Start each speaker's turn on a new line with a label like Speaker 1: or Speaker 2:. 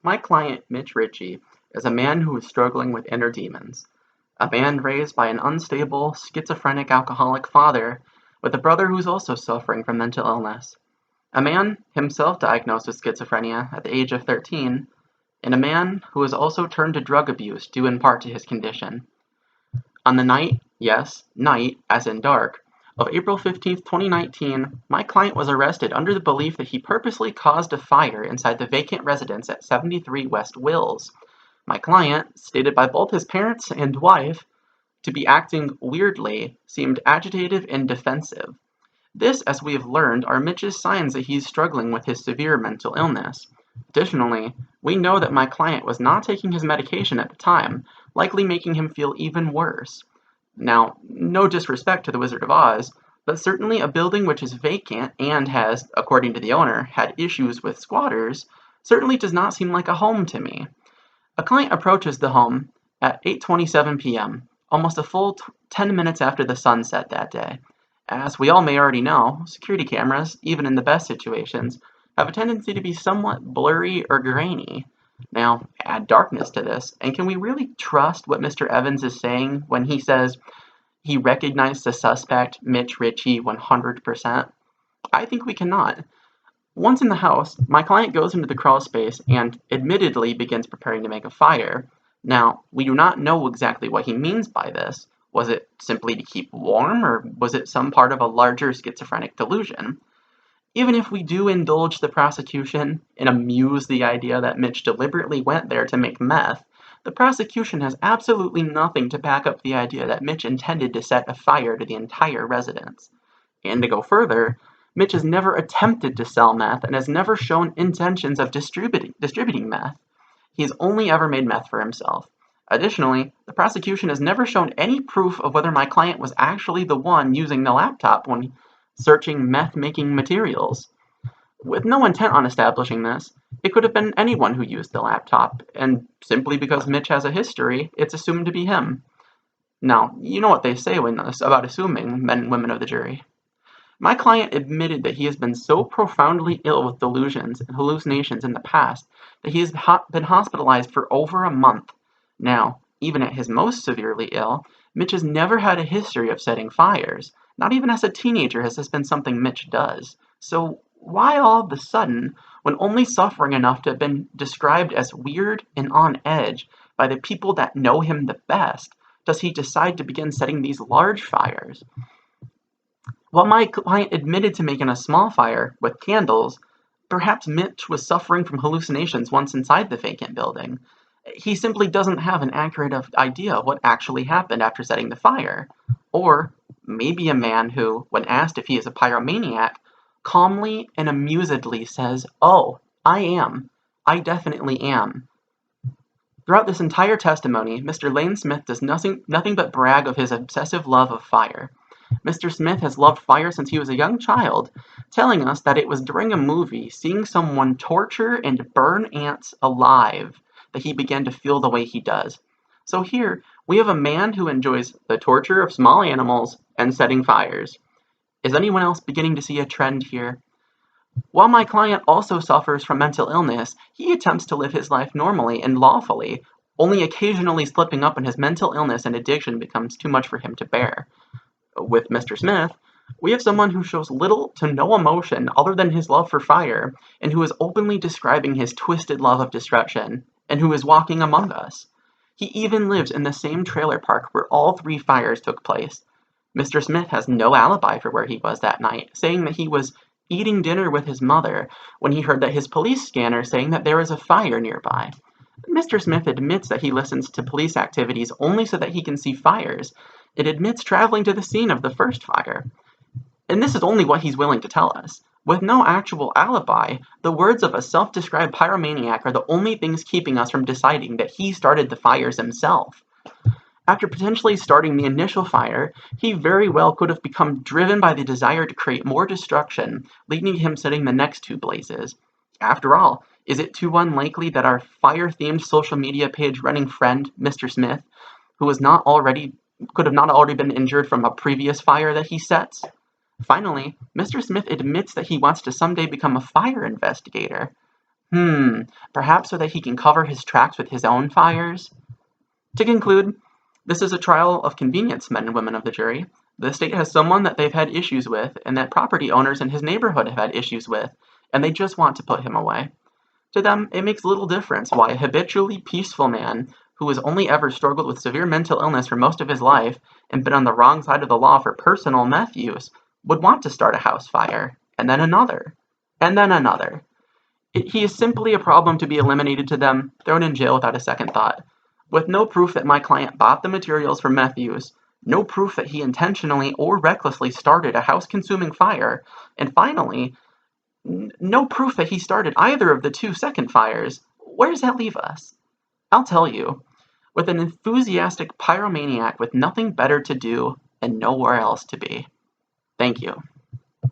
Speaker 1: My client, Mitch Ritchie, is a man who is struggling with inner demons. A man raised by an unstable, schizophrenic alcoholic father with a brother who's also suffering from mental illness. A man himself diagnosed with schizophrenia at the age of 13, and a man who has also turned to drug abuse due in part to his condition. On the night, yes, night, as in dark, of April 15, 2019, my client was arrested under the belief that he purposely caused a fire inside the vacant residence at 73 West Wills. My client, stated by both his parents and wife to be acting weirdly, seemed agitated and defensive. This, as we have learned, are Mitch's signs that he's struggling with his severe mental illness. Additionally, we know that my client was not taking his medication at the time, likely making him feel even worse. Now, no disrespect to the Wizard of Oz, but certainly a building which is vacant and has, according to the owner, had issues with squatters, certainly does not seem like a home to me. A client approaches the home at 8:27 p.m., almost a full 10 minutes after the sun set that day. As we all may already know, security cameras, even in the best situations, have a tendency to be somewhat blurry or grainy. Now, add darkness to this, and can we really trust what Mr. Evans is saying when he says he recognized the suspect, Mitch Ritchie, 100%? I think we cannot. Once in the house, my client goes into the crawl space and admittedly begins preparing to make a fire. Now, we do not know exactly what he means by this. Was it simply to keep warm, or was it some part of a larger schizophrenic delusion? Even if we do indulge the prosecution and amuse the idea that Mitch deliberately went there to make meth, the prosecution has absolutely nothing to back up the idea that Mitch intended to set a fire to the entire residence. And to go further, Mitch has never attempted to sell meth and has never shown intentions of distributing meth. He has only ever made meth for himself. Additionally, the prosecution has never shown any proof of whether my client was actually the one using the laptop when searching meth-making materials. With no intent on establishing this, it could have been anyone who used the laptop, and simply because Mitch has a history, it's assumed to be him. Now, you know what they say about assuming, men and women of the jury. My client admitted that he has been so profoundly ill with delusions and hallucinations in the past that he has been hospitalized for over a month. Now, even at his most severely ill, Mitch has never had a history of setting fires. Not even as a teenager has this been something Mitch does. So why all of a sudden, when only suffering enough to have been described as weird and on edge by the people that know him the best, does he decide to begin setting these large fires? While my client admitted to making a small fire with candles, perhaps Mitch was suffering from hallucinations once inside the vacant building. He simply doesn't have an accurate idea of what actually happened after setting the fire. Or maybe a man who, when asked if he is a pyromaniac, calmly and amusedly says, "Oh, I am. I definitely am." Throughout this entire testimony, Mr. Lane Smith does nothing but brag of his obsessive love of fire. Mr. Smith has loved fire since he was a young child, telling us that it was during a movie, seeing someone torture and burn ants alive, that he began to feel the way he does. So here, we have a man who enjoys the torture of small animals and setting fires. Is anyone else beginning to see a trend here? While my client also suffers from mental illness, he attempts to live his life normally and lawfully, only occasionally slipping up when his mental illness and addiction becomes too much for him to bear. With Mr. Smith, we have someone who shows little to no emotion other than his love for fire, and who is openly describing his twisted love of destruction, and who is walking among us. He even lives in the same trailer park where all three fires took place. Mr. Smith has no alibi for where he was that night, saying that he was eating dinner with his mother when he heard that his police scanner saying that there was a fire nearby. Mr. Smith admits that he listens to police activities only so that he can see fires. It admits traveling to the scene of the first fire. And this is only what he's willing to tell us. With no actual alibi, the words of a self-described pyromaniac are the only things keeping us from deciding that he started the fires himself. After potentially starting the initial fire, he very well could have become driven by the desire to create more destruction, leading to him setting the next two blazes. After all, is it too unlikely that our fire-themed social media page running friend, Mr. Smith, who could have not already been injured from a previous fire that he sets? Finally, Mr. Smith admits that he wants to someday become a fire investigator. Hmm, perhaps so that he can cover his tracks with his own fires? To conclude, this is a trial of convenience, men and women of the jury. The state has someone that they've had issues with, and that property owners in his neighborhood have had issues with, and they just want to put him away. To them, it makes little difference why a habitually peaceful man who has only ever struggled with severe mental illness for most of his life and been on the wrong side of the law for personal meth use would want to start a house fire, and then another, and then another. He is simply a problem to be eliminated to them, thrown in jail without a second thought. With no proof that my client bought the materials for meth use, no proof that he intentionally or recklessly started a house-consuming fire, and finally, no proof that he started either of the two second fires, where does that leave us? I'll tell you, with an enthusiastic pyromaniac with nothing better to do and nowhere else to be. Thank you.